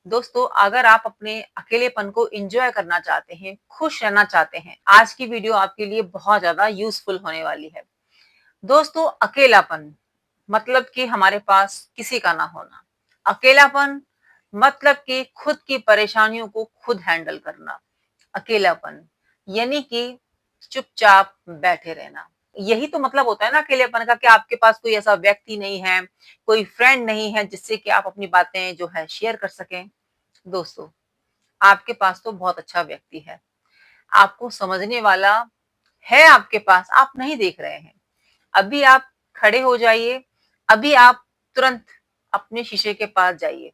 दोस्तों, अगर आप अपने अकेलेपन को एंजॉय करना चाहते हैं, खुश रहना चाहते हैं, आज की वीडियो आपके लिए बहुत ज़्यादा यूज़फुल होने वाली है। दोस्तों, अकेलापन मतलब कि हमारे पास किसी का ना होना। अकेलापन मतलब कि खुद की परेशानियों को खुद हैंडल करना। अकेलापन यानी कि चुपचाप बैठे रहना। यही तो मतलब होता है ना अकेलेपन का कि आपके पास कोई ऐसा व्यक्ति नहीं है, कोई फ्रेंड नहीं है जिससे कि आप अपनी बातें जो है शेयर कर सकें। दोस्तों, आपके पास तो बहुत अच्छा व्यक्ति है। आपको समझने वाला है आपके पास, आप नहीं देख रहे हैं। अभी आप खड़े हो जाइए, अभी आप तुरंत अपने शीशे के पास जाइए,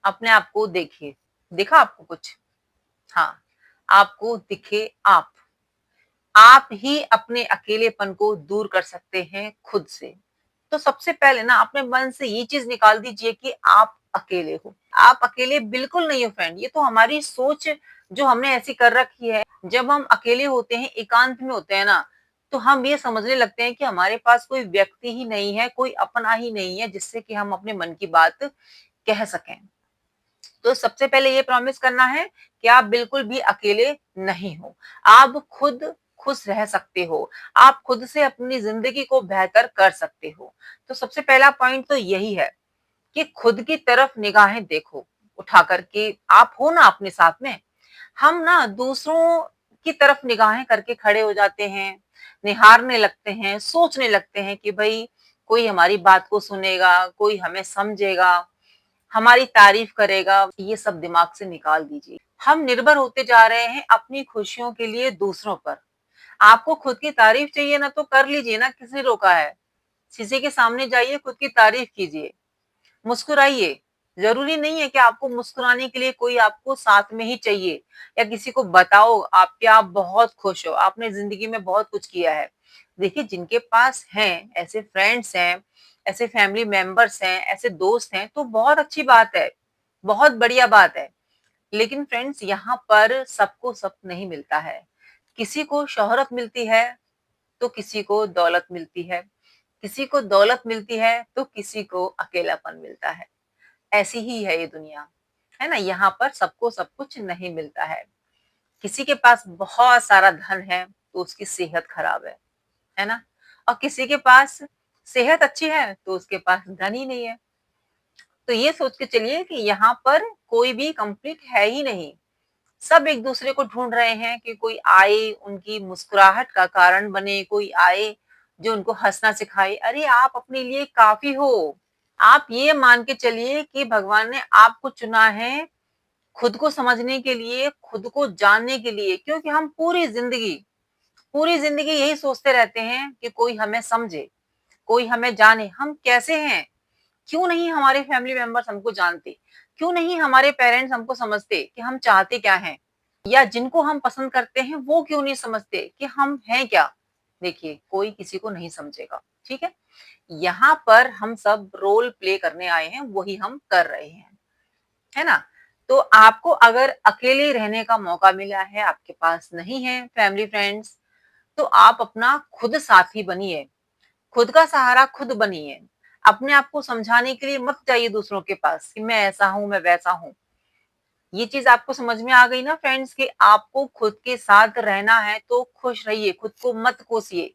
अपने आप को देखिए। दिखा आपको कुछ? हाँ, आपको दिखे आप। आप ही अपने अकेलेपन को दूर कर सकते हैं खुद से। तो सबसे पहले ना अपने मन से ये चीज़ निकाल दीजिए कि आप अकेले हो। आप अकेले बिल्कुल नहीं हो फ्रेंड, ये तो हमारी सोच जो हमने ऐसी कर रखी है। जब हम अकेले होते हैं, एकांत में होते हैं ना, तो हम ये समझने लगते हैं कि हमारे पास कोई व्यक्ति ही नहीं है, कोई अपना ही नहीं है जिससे कि हम अपने मन की बात कह सकें। तो सबसे पहले ये प्रॉमिस करना है कि आप बिल्कुल भी अकेले नहीं हो। आप खुद खुश रह सकते हो। आप खुद से अपनी ज़िंदगी को बेहतर कर सकते हो। तो सबसे पहला पॉइंट तो यही है कि खुद की तरफ निगाहें देखो, उठा कर के आप हो ना अपने साथ में। हम ना दूसरों की तरफ निगाहें करके खड़े हो जाते हैं, निहारने लगते हैं, सोचने लगते हैं कि भई कोई हमारी बात को सुनेगा, कोई हमें समझेगा, हमारी तारीफ करेगा, ये सब दिमाग से निकाल दीजिए। हम निर्भर होते जा रहे हैं अपनी खुशियों के लिए दूसरों पर। आपको खुद की तारीफ चाहिए ना तो कर लीजिए ना, किसने रोका है? शीशे के सामने जाइए, खुद की तारीफ कीजिए, मुस्कुराइए। ज़रूरी नहीं है कि आपको मुस्कुराने के लिए कोई आपको साथ में ही चाहिए या किसी को बताओ आप कि आप बहुत खुश हो, आपने ज़िंदगी में बहुत कुछ किया है। देखिए जिनके पास हैं, ऐसे फ्रेंड्स हैं, ऐसे फैमिली मेंबर्स हैं, ऐसे दोस्त हैं, तो बहुत अच्छी बात है, बहुत बढ़िया बात है। लेकिन फ्रेंड्स यहाँ पर सबको सब नहीं मिलता है। किसी को शोहरत मिलती है, तो किसी को दौलत मिलती है। किसी को दौलत मिलती है, तो किसी को अकेलापन मिलता है। ऐसी ही है ये दुनिया, है ना? यहाँ पर सबको सब कुछ नहीं मिलता है। किसी के पास बहुत सारा धन है, तो उसकी सेहत खराब है ना? और किसी के पास सेहत अच्छी है, तो उसके पास धन ही नहीं है। तो ये सोच के चलिए कि यहाँ पर कोई भी कंप्लीट है ही नहीं। सब एक-दूसरे को ढूँढ रहे हैं कि कोई आए, उनकी मुस्कुराहट का कारण बने, कोई आए जो उनको हँसना सिखाए। अरे! आप अपने लिए काफ़ी हो। आप ये मान के चलिए कि भगवान ने आपको चुना है खुद को समझने के लिए, खुद को जानने के लिए, क्योंकि हम पूरी ज़िंदगी यही सोचते रहते हैं कि कोई हमें समझे, कोई हमें जाने, हम कैसे हैं? क्यों नहीं हमारे फैमिली मेंबर्स हमको जानते? क्यों नहीं हमारे पेरेंट्स हमको समझते कि हम चाहते क्या हैं? या जिनको हम पसंद करते हैं वो क्यों नहीं समझते कि हम हैं क्या? देखिए, कोई किसी को नहीं समझेगा, ठीक है? यहाँ पर हम सब रोल प्ले करने आए हैं, वही हम कर रहे हैं, है ना? तो आपको अगर अकेले रहने का मौका मिला है, आपके पास नहीं है फैमिली फ्रेंड्स, तो आप अपना खुद साथी बनिए, खुद का सहारा खुद बनिए। अपने आप को समझाने के लिए मत जाइए दूसरों के पास कि मैं ऐसा हूँ, मैं वैसा हूँ। ये चीज़ आपको समझ में आ गई ना फ्रेंड्स कि आपको खुद के साथ रहना है तो खुश रहिए, खुद को मत कोसिए।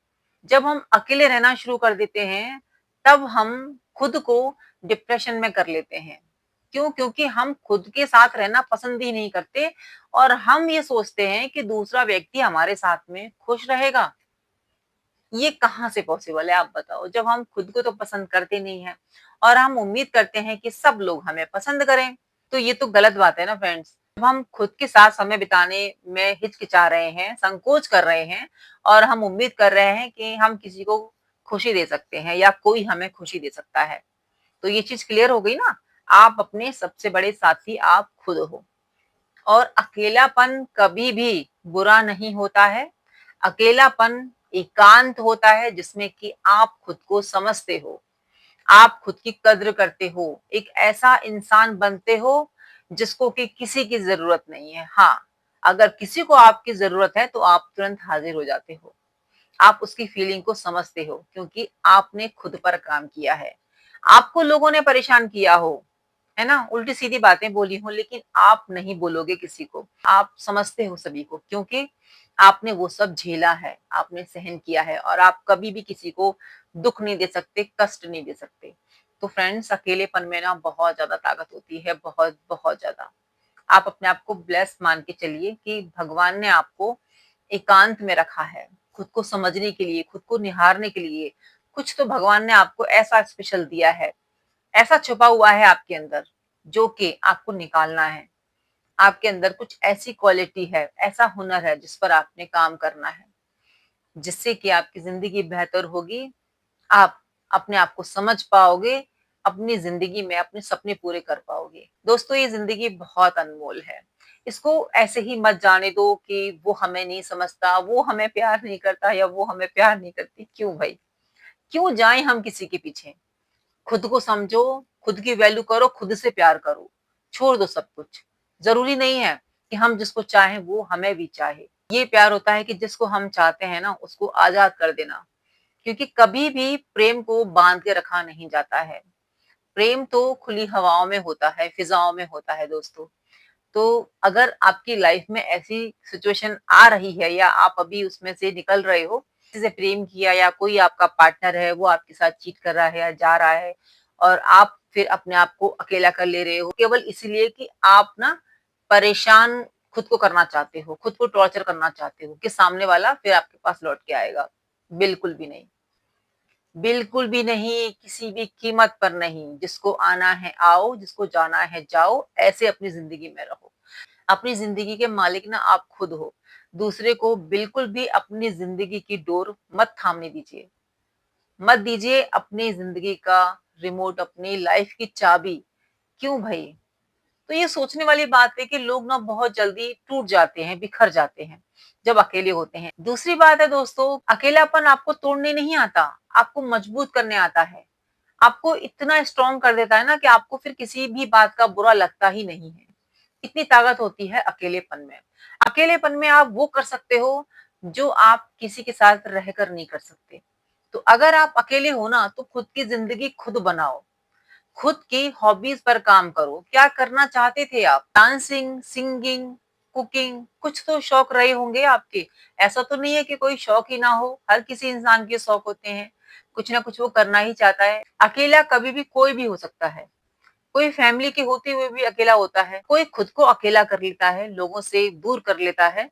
जब हम अकेले रहना शुरू कर देते हैं, तब हम खुद को डिप्रेशन में कर लेते हैं। क्यों? क्योंकि हम खुद के साथ रहना पसंद ही नहीं करते और हम ये सोचते हैं कि दूसरा व्यक्ति हमारे साथ में खुश रहेगा। ये कहाँ से पॉसिबल है आप बताओ? जब हम खुद को तो पसंद करते नहीं हैं और हम उम्मीद करते हैं कि सब लोग हमें पसंद करें, तो ये तो गलत बात है ना फ्रेंड्स। जब हम खुद के साथ समय बिताने में हिचकिचा रहे हैं, संकोच कर रहे हैं और हम उम्मीद कर रहे हैं कि हम किसी को खुशी दे सकते हैं या कोई हमें खुशी दे सकता है, तो ये चीज़ क्लियर हो गई ना? आप अपने सबसे बड़े साथी आप खुद हो और अकेलापन कभी भी बुरा नहीं होता है। अकेलापन एकांत होता है जिसमें कि आप खुद को समझते हो, आप खुद की कद्र करते हो, एक ऐसा इंसान बनते हो जिसको कि किसी की ज़रूरत नहीं है। हाँ, अगर किसी को आपकी ज़रूरत है तो आप तुरंत हाज़िर हो जाते हो। आप उसकी फीलिंग को समझते हो क्योंकि आपने खुद पर काम किया है। आपको लोगों ने परेशान किया हो, है ना? उल्टी-सीधी बातें बोली हों लेकिन आप नहीं बोलोगे किसी को। आप समझते हो सभी को क्योंकि आपने वो सब झेला है, आपने सहन किया है और आप कभी भी किसी को दुःख नहीं दे सकते, कष्ट नहीं दे सकते। तो फ्रेंड्स अकेलेपन में ना बहुत ज़्यादा ताकत होती है, बहुत, बहुत ज़्यादा। आप अपने आप को ब्लेस्ड मान के चलिए कि भगवान ने आपको एकांत में रखा है, खुद को समझने के लिए, खुद को निहारने के लिए। कुछ तो भगवान ने आपको ऐसा स्पेशल दिया है, ऐसा छुपा हुआ है आपके अंदर, जो कि आपको निकालना है। आपके अंदर कुछ ऐसी क्वालिटी है, ऐसा हुनर है जिस पर आपने काम करना है, जिससे कि आपकी ज़िंदगी बेहतर होगी। आप अपने आप को समझ पाओगे, अपनी ज़िंदगी में अपने सपने पूरे कर पाओगे। दोस्तों ये ज़िंदगी बहुत अनमोल है। इसको ऐसे ही मत जाने दो कि वो हमें नहीं समझता, वो हमें प्यार नहीं करता या वो हमें प्यार नहीं करती। क्यों भई? क्यों जाएँ हम किसी के पीछे? खुद को समझो, खुद की वैल्यू करो, खुद से प्यार करो। छोड़ दो सब कुछ। ज़रूरी नहीं है कि हम जिसको चाहें वो हमें भी चाहे। ये प्यार होता है कि जिसको हम चाहते हैं ना उसको आज़ाद कर देना। क्योंकि कभी भी प्रेम को बांध के रखा नहीं जाता है। प्रेम तो खुली हवाओं में होता है, फिज़ाओं में होता है दोस्तों। तो अगर आपकी लाइफ में ऐसी सिचुएशन आ रही है या आप अभी उसमें से निकल रहे हो, किसी से प्रेम किया या कोई आपका पार्टनर है वो आपके साथ चीट कर रहा है या जा रहा है और आप फिर अपने आप को अकेला कर ले रहे हो केवल इसीलिए कि आप ना परेशान खुद को करना चाहते हो, खुद को टॉर्चर करना चाहते हो कि सामने वाला फिर आपके पास लौट के आएगा। बिल्कुल भी नहीं। बिल्कुल भी नहीं, किसी भी कीमत पर नहीं। जिसको आना है आओ, जिसको जाना है जाओ, ऐसे अपनी ज़िंदगी में रहो। अपनी ज़िंदगी के मालिक ना आप खुद हो। दूसरे को बिल्कुल भी अपनी ज़िंदगी की डोर मत थामने दीजिए। मत दीजिए अपनी ज़िंदगी का रिमोट, अपनी लाइफ़ की चाबी। क्यों भई? तो ये सोचने वाली बात है कि लोग ना बहुत जल्दी टूट जाते हैं, बिखर जाते हैं, जब अकेले होते हैं। दूसरी बात है दोस्तों, अकेलापन आपको तोड़ने नहीं आता, आपको मजबूत करने आता है। आपको इतना स्ट्रॉन्ग कर देता है ना कि आपको फिर किसी भी बात का बुरा लगता ही नहीं है। इतनी ताकत होती है अकेलेपन में। अकेलेपन में आप वो कर सकते हो, जो आप किसी के साथ रहकर नहीं कर सकते। तो अगर आप अकेले हो ना, तो खुद की ज़िंदगी खुद बनाओ। खुद की हॉबीज पर काम करो। क्या करना चाहते थे आप? डांसिंग, सिंगिंग, कुकिंग कुछ तो शौक रहे होंगे आपके। ऐसा तो नहीं है कि कोई शौक ही ना हो, हर किसी इंसान के शौक होते हैं। कुछ ना कुछ वो करना ही चाहता है। अकेला कभी भी कोई भी हो सकता है। कोई फैमिली के होते हुए भी अकेला होता है। कोई खुद को अकेला कर लेता है, लोगों से दूर कर लेता है,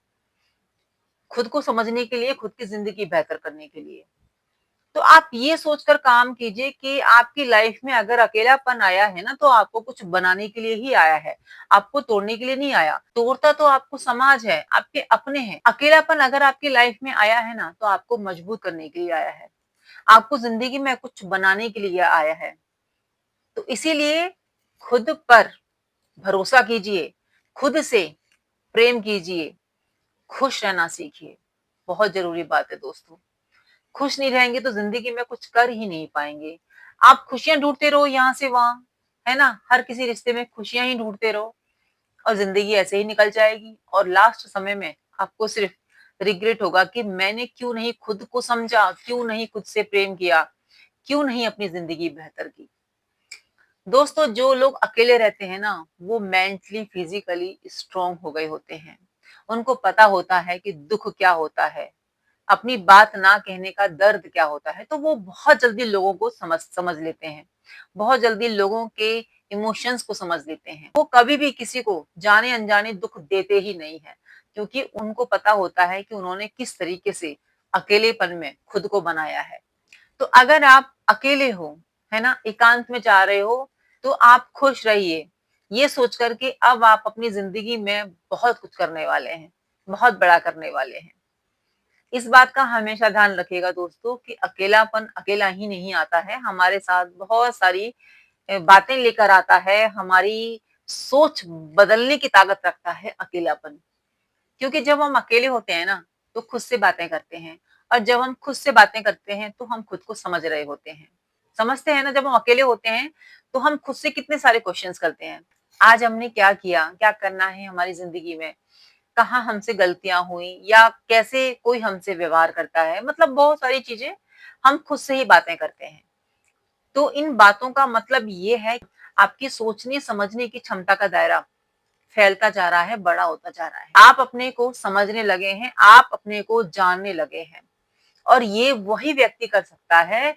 खुद को समझने के लिए, खुद की ज़िंदगी बेहतर करने के लिए। तो आप ये सोचकर काम कीजिए कि आपकी लाइफ में अगर अकेलापन आया है ना, तो आपको कुछ बनाने के लिए ही आया है, आपको तोड़ने के लिए नहीं आया। तोड़ता तो आपको समाज है, आपके अपने हैं। अकेलापन अगर आपकी लाइफ में आया है ना, तो आपको मजबूत करने के लिए आया है। आपको ज़िंदगी में कुछ बनाने के लिए आया है। तो इसीलिए खुद पर भरोसा कीजिए, खुद से प्रेम कीजिए, खुश रहना सीखिए। बहुत ज़रूरी बात है दोस्तों। खुश नहीं रहेंगे तो ज़िंदगी में कुछ कर ही नहीं पाएँगे। आप खुशियाँ ढूँढते रहो यहाँ से वहाँ, है ना? हर किसी रिश्ते में खुशियाँ ही ढूँढते रहो और ज़िंदगी ऐसे ही निकल जाएगी और लास्ट समय में आपको सिर्फ रिग्रेट होगा कि मैंने क्यों नहीं खुद को समझा, क्यों नहीं खुद से प्रेम किया, क्यों नहीं अपनी ज़िंदगी बेहतर की। दोस्तों जो लोग अकेले रहते हैं ना, वो मेंटली, फिज़िकली स्ट्रॉन्ग हो गए होते हैं। उनको पता होता है कि दुःख क्या होता है। अपनी बात ना कहने का दर्द क्या होता है, तो वो बहुत जल्दी लोगों को समझ समझ लेते हैं। बहुत जल्दी लोगों के इमोशंस को समझ लेते हैं। वो कभी भी किसी को जाने-अनजाने दुःख देते ही नहीं हैं, क्योंकि उनको पता होता है कि उन्होंने किस तरीके से अकेलेपन में खुद को बनाया है। तो अगर आप अकेले हो, है ना, एकांत में जा रहे हो, तो आप खुश रहिए। ये सोचकर के अब आप अपनी ज़िंदगी में बहुत कुछ करने वाले हैं, बहुत बड़ा करने वाले हैं। इस बात का हमेशा ध्यान रखिएगा दोस्तों कि अकेलापन अकेला ही नहीं आता है, हमारे साथ बहुत सारी बातें लेकर आता है, हमारी सोच बदलने की ताकत रखता है अकेलापन। क्योंकि जब हम अकेले होते हैं ना, तो खुद से बातें करते हैं और जब हम खुद से बातें करते हैं, तो हम खुद को समझ रहे होते हैं। समझते हैं ना जब हम अकेले होते हैं, तो हम खुद से कितने सारे क्वेश्चन्स करते हैं। आज हमने क्या किया? क्या करना है हमारी ज़िंदगी में? कहाँ हमसे गलतियाँ हुई या कैसे कोई हमसे व्यवहार करता है, मतलब बहुत सारी चीज़ें हम खुद से ही बातें करते हैं। तो इन बातों का मतलब ये है आपकी सोचने समझने की क्षमता का दायरा फैलता जा रहा है, बड़ा होता जा रहा है। आप अपने को समझने लगे हैं, आप अपने को जानने लगे हैं और ये वही व्यक्ति कर सकता है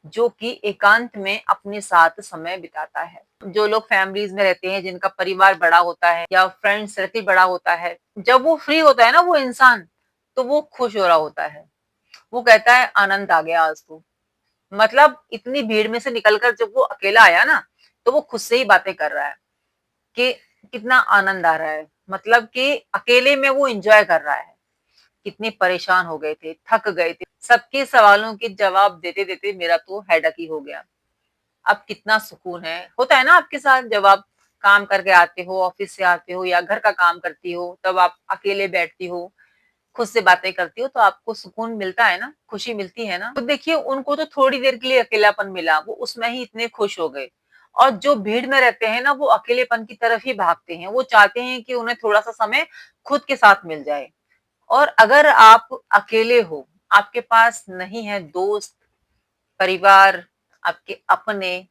जो कि एकांत में अपने साथ समय बिताता है। जो लोग फैमिलीज में रहते हैं, जिनका परिवार बड़ा होता है या फ्रेंड सर्किल बड़ा होता है, जब वो फ्री होता है ना वो इंसान, तो वो खुश हो रहा होता है। वो कहता है आनंद आ गया आज तो। मतलब इतनी भीड़ में से निकलकर जब वो अकेला आया ना, तो वो खुद से ही बातें कर रहा है कि कितना आनंद आ रहा है। मतलब कि अकेले में वो एंजॉय कर रहा है। कितने परेशान हो गए थे, थक गए थे, सबके सवालों के जवाब देते देते मेरा तो हेडेक ही हो गया। अब कितना सुकून है। होता है ना आपके साथ, जब आप काम करके आते हो, ऑफिस से आते हो या घर का काम करती हो, तब आप अकेले बैठती हो, खुद से बातें करती हो, तो आपको सुकून मिलता है ना, खुशी मिलती है ना। तो देखिए उनको तो थोड़ी देर के लिए अकेलापन मिला, वो उसमें ही इतने खुश हो गए। और जो भीड़ में रहते हैं ना, वो अकेलेपन की तरफ ही भागते हैं। वो चाहते हैं कि उन्हें थोड़ा सा समय खुद के साथ मिल जाए। और अगर आप अकेले हो, आपके पास नहीं है दोस्त, परिवार, आपके अपने,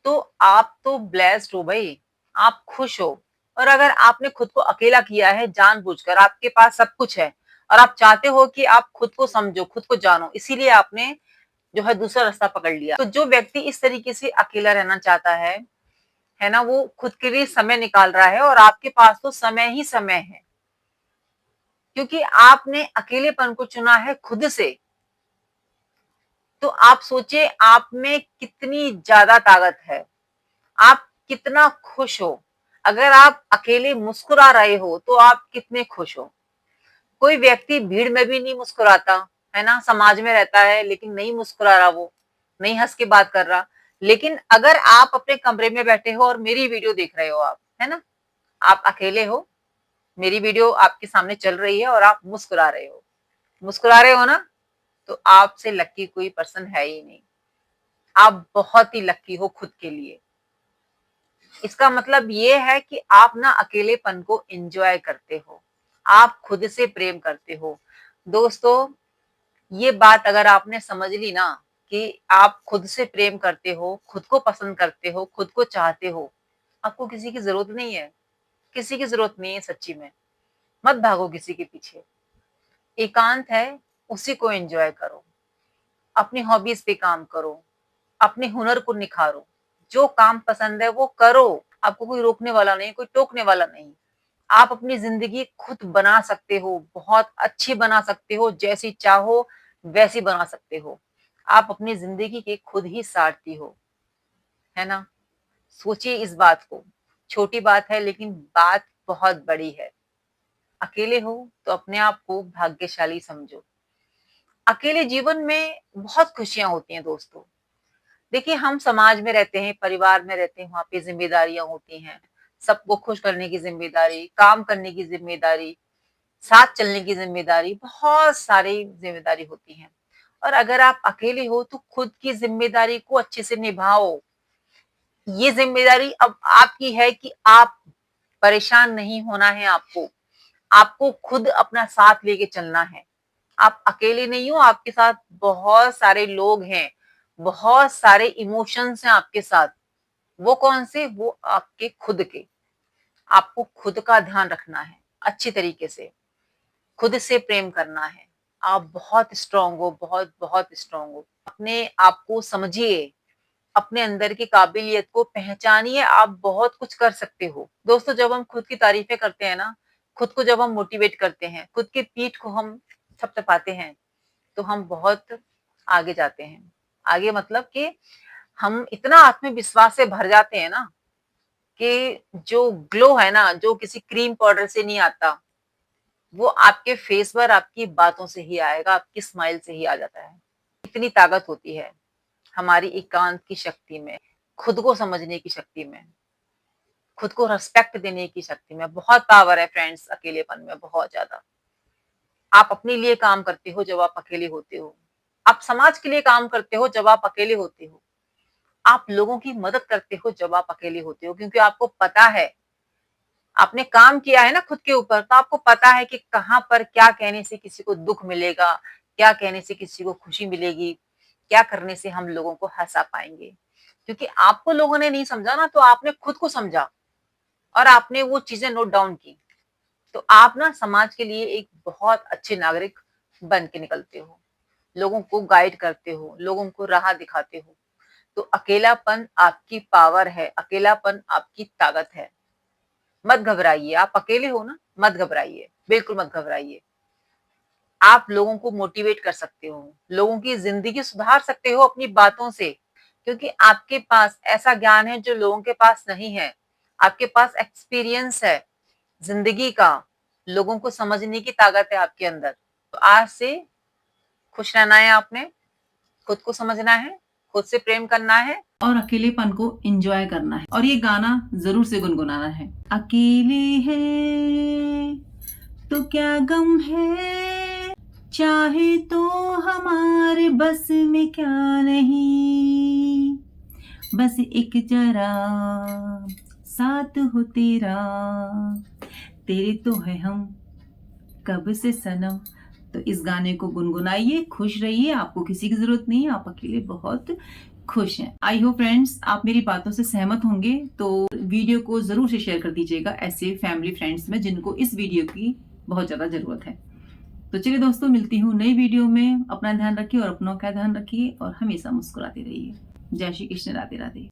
तो आप तो ब्लेस्ड हो भाई, आप खुश हो। और अगर आपने खुद को अकेला किया है जानबूझकर, आपके पास सब कुछ है और आप चाहते हो कि आप खुद को समझो, खुद को जानो, इसीलिए आपने जो है दूसरा रास्ता पकड़ लिया। तो जो व्यक्ति इस तरीके से अकेला रहना चाहता है ना, वो खुद के लिए समय निकाल रहा है और आपके पास तो समय ही समय है। क्योंकि आपने अकेलेपन को चुना है खुद से। तो आप सोचिए आप में कितनी ज्यादा ताकत है, आप कितना खुश हो। अगर आप अकेले मुस्कुरा रहे हो तो आप कितने खुश हो। कोई व्यक्ति भीड़ में भी नहीं मुस्कुराता, है ना, समाज में रहता है लेकिन नहीं मुस्कुरा रहा, वो नहीं हंस के बात कर रहा। लेकिन अगर आप अपने कमरे में बैठे हो और मेरी वीडियो देख रहे हो आप, है ना, आप अकेले हो, मेरी वीडियो आपके सामने चल रही है और आप मुस्कुरा रहे हो ना, तो आपसे लक्की कोई पर्सन है ही नहीं। आप बहुत ही लक्की हो खुद के लिए। इसका मतलब ये है कि आप ना अकेलेपन को एंजॉय करते हो, आप खुद से प्रेम करते हो। दोस्तों, ये बात अगर आपने समझ ली ना कि आप खुद से प्रेम करते हो, खुद को पसंद करते हो, खुद को चाहते हो, आपको किसी की जरूरत नहीं है। किसी की जरूरत नहीं है सच्ची में। मत भागो किसी के पीछे। एकांत है, उसी को एंजॉय करो। अपनी हॉबीज पे काम करो, अपने हुनर को निखारो। जो काम पसंद है वो करो। आपको कोई रोकने वाला नहीं, कोई टोकने वाला नहीं। आप अपनी जिंदगी खुद बना सकते हो, बहुत अच्छी बना सकते हो, जैसी चाहो वैसी बना सकते हो। आप अपनी जिंदगी के खुद ही सारथी हो, है ना। सोचिए इस बात को। छोटी बात है लेकिन बात बहुत बड़ी है। अकेले हो तो अपने आप को भाग्यशाली समझो। अकेले जीवन में बहुत खुशियां होती हैं दोस्तों। देखिए हम समाज में रहते हैं, परिवार में रहते हैं, वहाँ पे जिम्मेदारियां होती हैं। सबको खुश करने की जिम्मेदारी, काम करने की जिम्मेदारी, साथ चलने की जिम्मेदारी, बहुत सारी जिम्मेदारी होती हैं। और अगर आप अकेले हो तो खुद की जिम्मेदारी को अच्छे से निभाओ। ये जिम्मेदारी अब आपकी है कि आप परेशान नहीं होना है आपको। आपको खुद अपना साथ लेके चलना है। आप अकेले नहीं हो, आपके साथ बहुत सारे लोग हैं, बहुत सारे इमोशंस हैं आपके साथ। वो कौन से? वो आपके खुद के। आपको खुद का ध्यान रखना है अच्छी तरीके से, खुद से प्रेम करना है। आप बहुत स्ट्रांग हो, बहुत बहुत स्ट्रांग हो। अपने आप को समझिए, अपने अंदर की काबिलियत को पहचानिए, आप बहुत कुछ कर सकते हो। दोस्तों, जब हम खुद की तारीफें करते हैं ना, खुद को जब हम मोटिवेट करते हैं, खुद की पीठ को हम थपथपाते हैं, तो हम बहुत आगे जाते हैं। आगे मतलब कि हम इतना आत्मविश्वास से भर जाते हैं ना कि जो ग्लो है ना, जो किसी क्रीम पाउडर से नहीं आता, वो आपके फेस पर आपकी बातों से ही आएगा, आपकी स्माइल से ही आ जाता है। इतनी ताकत होती है हमारी एकांत की शक्ति में, खुद को समझने की शक्ति में, खुद को रिस्पेक्ट देने की शक्ति में। बहुत पावर है फ्रेंड्स अकेलेपन में, बहुत ज्यादा। आप अपने लिए काम करते हो जब आप अकेले होते हो। आप समाज के लिए काम करते हो जब आप अकेले होते हो। आप लोगों की मदद करते हो जब आप अकेले होते हो, क्योंकि आपको पता है, आपने काम किया है ना खुद के ऊपर, तो आपको पता है कि कहाँ पर क्या कहने से किसी को दुख मिलेगा, क्या कहने से किसी को खुशी मिलेगी, क्या करने से हम लोगों को हंसा पाएंगे। क्योंकि आपको लोगों ने नहीं समझा ना, तो आपने खुद को समझा और आपने वो चीजें नोट डाउन की। तो आप ना समाज के लिए एक बहुत अच्छे नागरिक बन के निकलते हो, लोगों को गाइड करते हो, लोगों को राह दिखाते हो। तो अकेलापन आपकी पावर है, अकेलापन आपकी ताकत है। मत घबराइए, आप अकेले हो ना, मत घबराइए, बिल्कुल मत घबराइए। आप लोगों को मोटिवेट कर सकते हो, लोगों की ज़िंदगी सुधार सकते हो अपनी बातों से, क्योंकि आपके पास ऐसा ज्ञान है जो लोगों के पास नहीं है। आपके पास एक्सपीरियंस है ज़िंदगी का, लोगों को समझने की ताकत है आपके अंदर। तो आज से खुश रहना है आपने, खुद को समझना है, खुद से प्रेम करना है और अकेलेपन को एंजॉय करना है। और ये गाना ज़रूर से गुनगुनाना है। अकेले हैं तो क्या गम है, चाहे तो हमारे बस में क्या नहीं, बस एक जरा साथ हो तेरा, तेरे तो है हम कब से सनम। तो इस गाने को गुनगुनाइए, खुश रहिए, आपको किसी की ज़रूरत नहीं है, आप अकेले बहुत खुश हैं। आई होप फ्रेंड्स आप मेरी बातों से सहमत होंगे, तो वीडियो को ज़रूर से शेयर कर दीजिएगा ऐसे फैमिली फ्रेंड्स में जिनको इस वीडियो की बहुत ज़्यादा ज़रूरत है। तो चलिए दोस्तों, मिलती हूँ नई वीडियो में। अपना ध्यान रखिए और अपनों का ध्यान रखिए और हमेशा मुस्कुराते रहिए। जय श्री कृष्ण, राधे राधे।